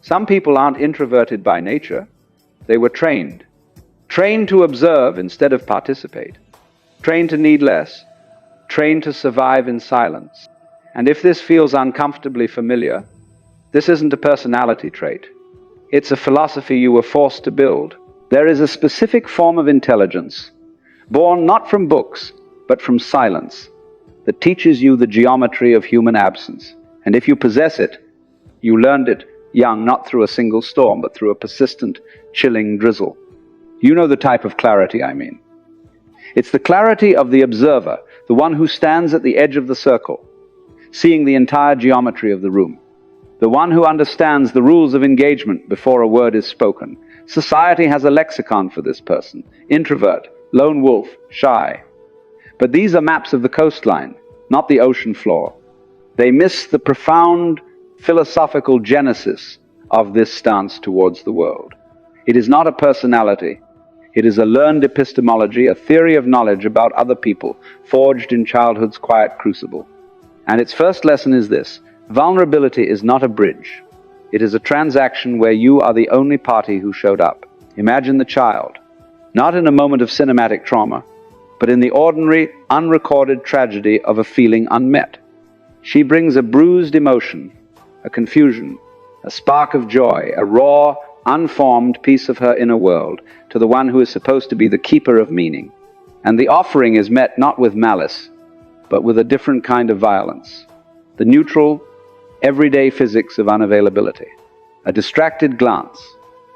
Some people aren't introverted by nature. They were trained. Trained to observe instead of participate. Trained to need less. Trained to survive in silence. And if this feels uncomfortably familiar, this isn't a personality trait. It's a philosophy you were forced to build. There is a specific form of intelligence, born not from books, but from silence, that teaches you the geometry of human absence. And if you possess it, you learned it young, not through a single storm, but through a persistent, chilling drizzle. You know the type of clarity I mean. It's the clarity of the observer, the one who stands at the edge of the circle, seeing the entire geometry of the room. The one who understands the rules of engagement before a word is spoken. Society has a lexicon for this person: introvert, lone wolf, shy. But these are maps of the coastline, not the ocean floor. They miss the profound philosophical genesis of this stance towards the world. It is not a personality. It is a learned epistemology, a theory of knowledge about other people, forged in childhood's quiet crucible. And its first lesson is this: vulnerability is not a bridge. It is a transaction where you are the only party who showed up. Imagine the child, not in a moment of cinematic trauma, but in the ordinary, unrecorded tragedy of a feeling unmet. She brings a bruised emotion, a confusion, a spark of joy, a raw, unformed piece of her inner world to the one who is supposed to be the keeper of meaning. And the offering is met not with malice, but with a different kind of violence. The neutral, everyday physics of unavailability. A distracted glance,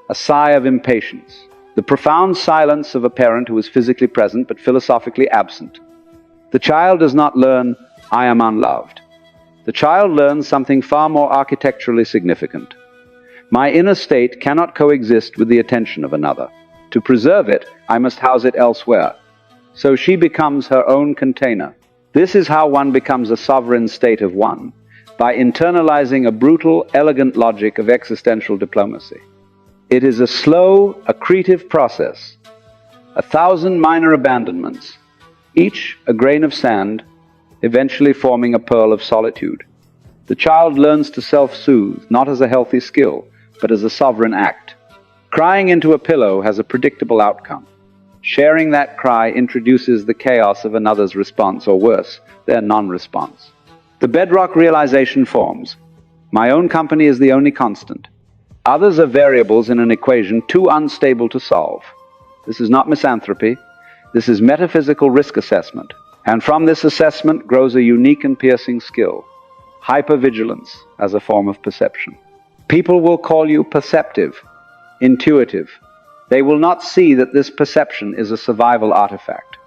a sigh of impatience, the profound silence of a parent who is physically present but philosophically absent. The child does not learn, "I am unloved." The child learns something far more architecturally significant. My inner state cannot coexist with the attention of another. To preserve it, I must house it elsewhere. So she becomes her own container. This is how one becomes a sovereign state of one, by internalizing a brutal, elegant logic of existential diplomacy. It is a slow, accretive process, 1,000 minor abandonments, each a grain of sand, eventually forming a pearl of solitude. The child learns to self-soothe, not as a healthy skill, but as a sovereign act. Crying into a pillow has a predictable outcome. Sharing that cry introduces the chaos of another's response, or worse, their non-response. The bedrock realization forms: my own company is the only constant. Others are variables in an equation too unstable to solve. This is not misanthropy. This is metaphysical risk assessment. And from this assessment grows a unique and piercing skill: hypervigilance as a form of perception. People will call you perceptive, intuitive. They will not see that this perception is a survival artifact.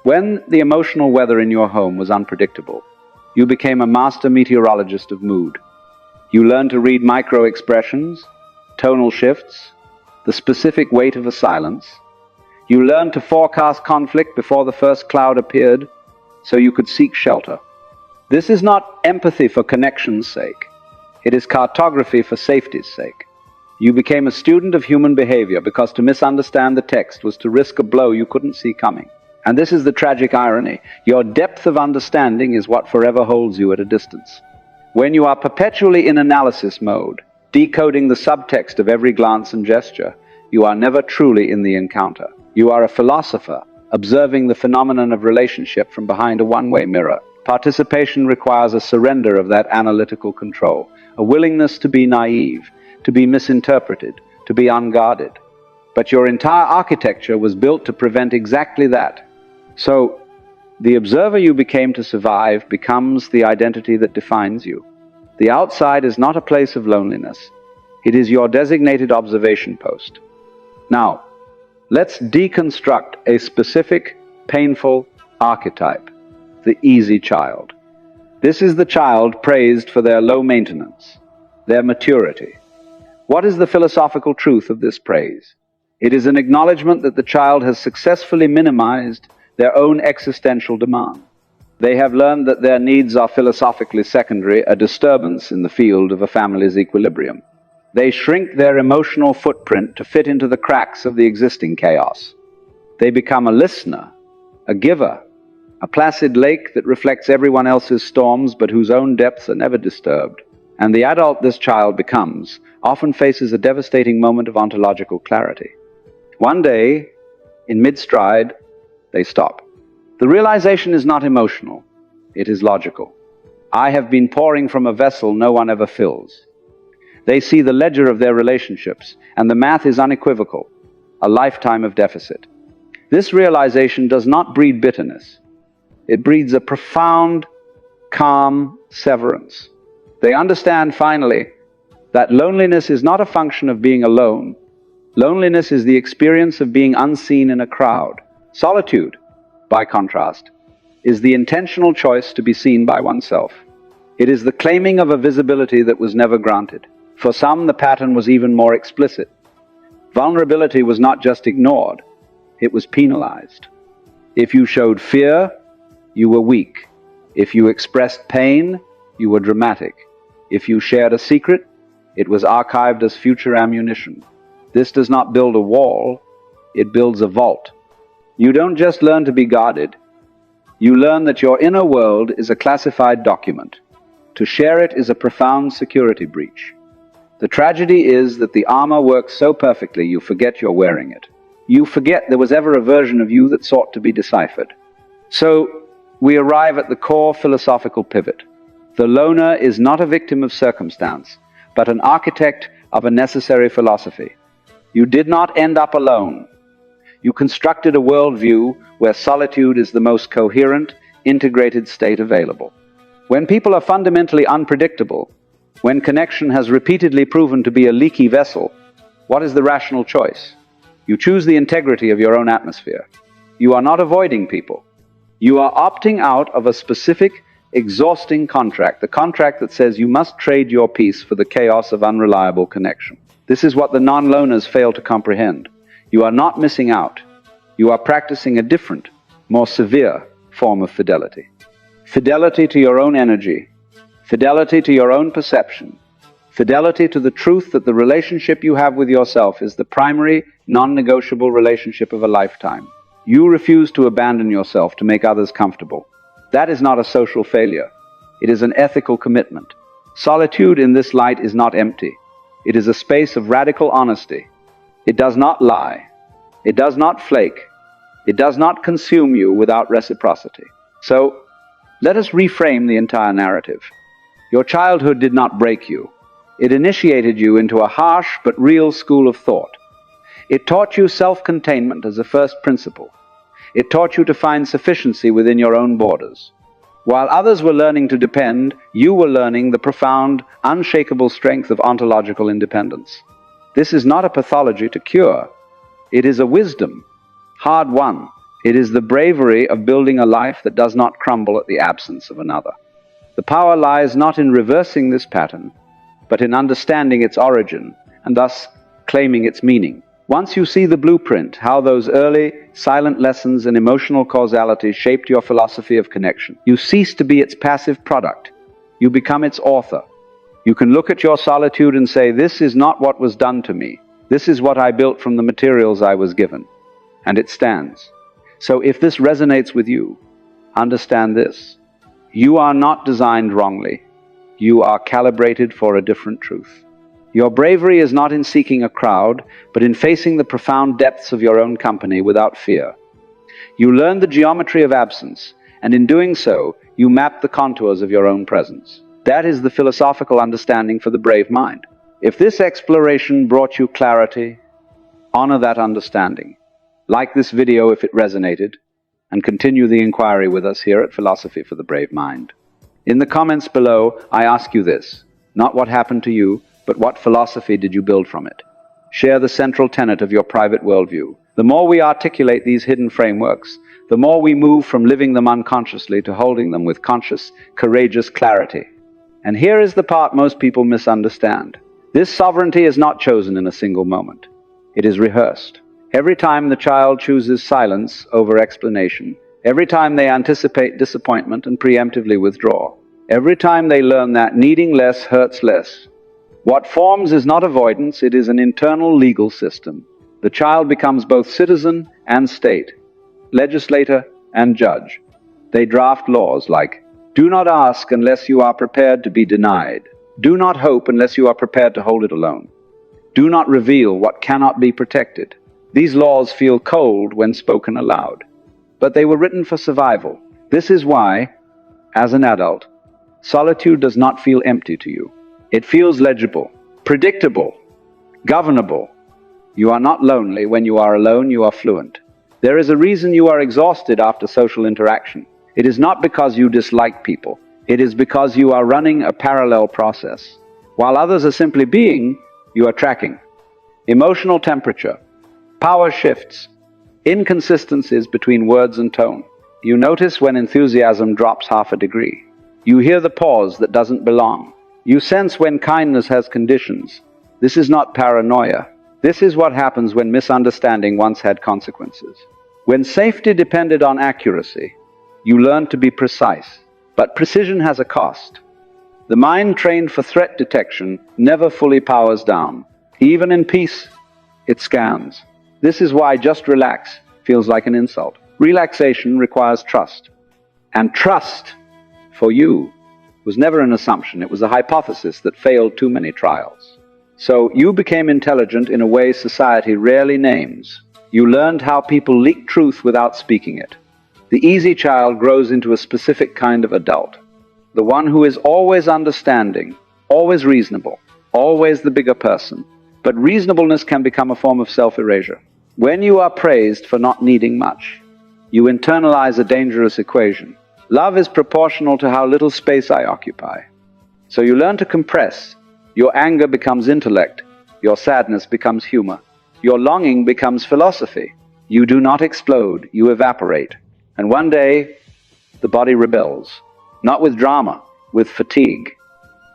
When the emotional weather in your home was unpredictable, you became a master meteorologist of mood. You learned to read micro-expressions, tonal shifts, the specific weight of a silence. You learned to forecast conflict before the first cloud appeared, so you could seek shelter. This is not empathy for connection's sake. It is cartography for safety's sake. You became a student of human behavior because to misunderstand the text was to risk a blow you couldn't see coming. And this is the tragic irony. Your depth of understanding is what forever holds you at a distance. When you are perpetually in analysis mode, decoding the subtext of every glance and gesture, you are never truly in the encounter. You are a philosopher, observing the phenomenon of relationship from behind a one-way mirror. Participation requires a surrender of that analytical control, a willingness to be naive, to be misinterpreted, to be unguarded. But your entire architecture was built to prevent exactly that. So, the observer you became to survive becomes the identity that defines you. The outside is not a place of loneliness. It is your designated observation post. Now, let's deconstruct a specific, painful archetype: the easy child. This is the child praised for their low maintenance, their maturity. What is the philosophical truth of this praise? It is an acknowledgement that the child has successfully minimized their own existential demand. They have learned that their needs are philosophically secondary, a disturbance in the field of a family's equilibrium. They shrink their emotional footprint to fit into the cracks of the existing chaos. They become a listener, a giver, a placid lake that reflects everyone else's storms but whose own depths are never disturbed. And the adult this child becomes often faces a devastating moment of ontological clarity. One day, in mid-stride, they stop. The realization is not emotional, it is logical. I have been pouring from a vessel no one ever fills. They see the ledger of their relationships, and the math is unequivocal, a lifetime of deficit. This realization does not breed bitterness. It breeds a profound, calm severance. They understand finally that loneliness is not a function of being alone. Loneliness is the experience of being unseen in a crowd. Solitude, by contrast, is the intentional choice to be seen by oneself. It is the claiming of a visibility that was never granted. For some, the pattern was even more explicit. Vulnerability was not just ignored, it was penalized. If you showed fear, you were weak. If you expressed pain, you were dramatic. If you shared a secret, it was archived as future ammunition. This does not build a wall, it builds a vault. You don't just learn to be guarded, you learn that your inner world is a classified document. To share it is a profound security breach. The tragedy is that the armor works so perfectly you forget you're wearing it. You forget there was ever a version of you that sought to be deciphered. So, we arrive at the core philosophical pivot. The loner is not a victim of circumstance, but an architect of a necessary philosophy. You did not end up alone. You constructed a worldview where solitude is the most coherent, integrated state available. When people are fundamentally unpredictable, when connection has repeatedly proven to be a leaky vessel, what is the rational choice? You choose the integrity of your own atmosphere. You are not avoiding people. You are opting out of a specific, exhausting contract, the contract that says you must trade your peace for the chaos of unreliable connection. This is what the non-loners fail to comprehend. You are not missing out. You are practicing a different, more severe form of fidelity. Fidelity to your own energy, fidelity to your own perception, fidelity to the truth that the relationship you have with yourself is the primary, non-negotiable relationship of a lifetime. You refuse to abandon yourself to make others comfortable. That is not a social failure. It is an ethical commitment. Solitude in this light is not empty. It is a space of radical honesty. It does not lie. It does not flake. It does not consume you without reciprocity. So, let us reframe the entire narrative. Your childhood did not break you. It initiated you into a harsh but real school of thought. It taught you self-containment as a first principle. It taught you to find sufficiency within your own borders. While others were learning to depend, you were learning the profound, unshakable strength of ontological independence. This is not a pathology to cure. It is a wisdom, hard won. It is the bravery of building a life that does not crumble at the absence of another. The power lies not in reversing this pattern, but in understanding its origin, and thus claiming its meaning. Once you see the blueprint, how those early, silent lessons in emotional causality shaped your philosophy of connection, you cease to be its passive product. You become its author. You can look at your solitude and say, this is not what was done to me. This is what I built from the materials I was given. And it stands. So if this resonates with you, understand this. You are not designed wrongly. You are calibrated for a different truth. Your bravery is not in seeking a crowd, but in facing the profound depths of your own company without fear. You learn the geometry of absence, and in doing so, you map the contours of your own presence. That is the philosophical understanding for the brave mind. If this exploration brought you clarity, honor that understanding. Like this video if it resonated, and continue the inquiry with us here at Philosophy for the Brave Mind. In the comments below, I ask you this, not what happened to you, but what philosophy did you build from it? Share the central tenet of your private worldview. The more we articulate these hidden frameworks, the more we move from living them unconsciously to holding them with conscious, courageous clarity. And here is the part most people misunderstand. This sovereignty is not chosen in a single moment. It is rehearsed. Every time the child chooses silence over explanation, every time they anticipate disappointment and preemptively withdraw, every time they learn that needing less hurts less. What forms is not avoidance, it is an internal legal system. The child becomes both citizen and state, legislator and judge. They draft laws like, do not ask unless you are prepared to be denied. Do not hope unless you are prepared to hold it alone. Do not reveal what cannot be protected. These laws feel cold when spoken aloud, but they were written for survival. This is why, as an adult, solitude does not feel empty to you. It feels legible, predictable, governable. You are not lonely. When you are alone, you are fluent. There is a reason you are exhausted after social interaction. It is not because you dislike people. It is because you are running a parallel process. While others are simply being, you are tracking. Emotional temperature, power shifts, inconsistencies between words and tone. You notice when enthusiasm drops half a degree. You hear the pause that doesn't belong. You sense when kindness has conditions. This is not paranoia. This is what happens when misunderstanding once had consequences. When safety depended on accuracy, you learned to be precise. But precision has a cost. The mind trained for threat detection never fully powers down. Even in peace, it scans. This is why just relax feels like an insult. Relaxation requires trust. And trust, for you, was never an assumption. It was a hypothesis that failed too many trials. So you became intelligent in a way society rarely names. You learned how people leak truth without speaking it. The easy child grows into a specific kind of adult. The one who is always understanding, always reasonable, always the bigger person. But reasonableness can become a form of self-erasure. When you are praised for not needing much, you internalize a dangerous equation. Love is proportional to how little space I occupy. So you learn to compress. Your anger becomes intellect. Your sadness becomes humor. Your longing becomes philosophy. You do not explode, you evaporate. And one day, the body rebels. Not with drama, with fatigue.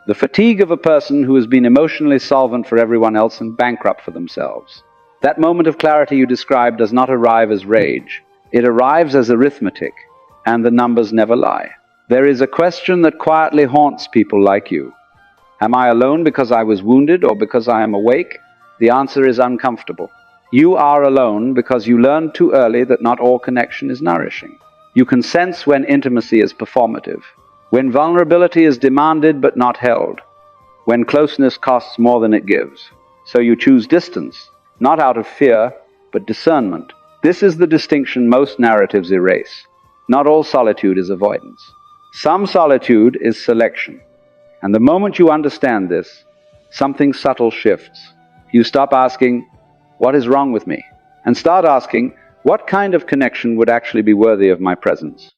The fatigue of a person who has been emotionally solvent for everyone else and bankrupt for themselves. That moment of clarity you describe does not arrive as rage. It arrives as arithmetic, and the numbers never lie. There is a question that quietly haunts people like you. Am I alone because I was wounded or because I am awake? The answer is uncomfortable. You are alone because you learned too early that not all connection is nourishing. You can sense when intimacy is performative, when vulnerability is demanded but not held, when closeness costs more than it gives. So you choose distance, not out of fear, but discernment. This is the distinction most narratives erase. Not all solitude is avoidance. Some solitude is selection. And the moment you understand this, something subtle shifts. You stop asking, "What is wrong with me?" and start asking, "What kind of connection would actually be worthy of my presence?"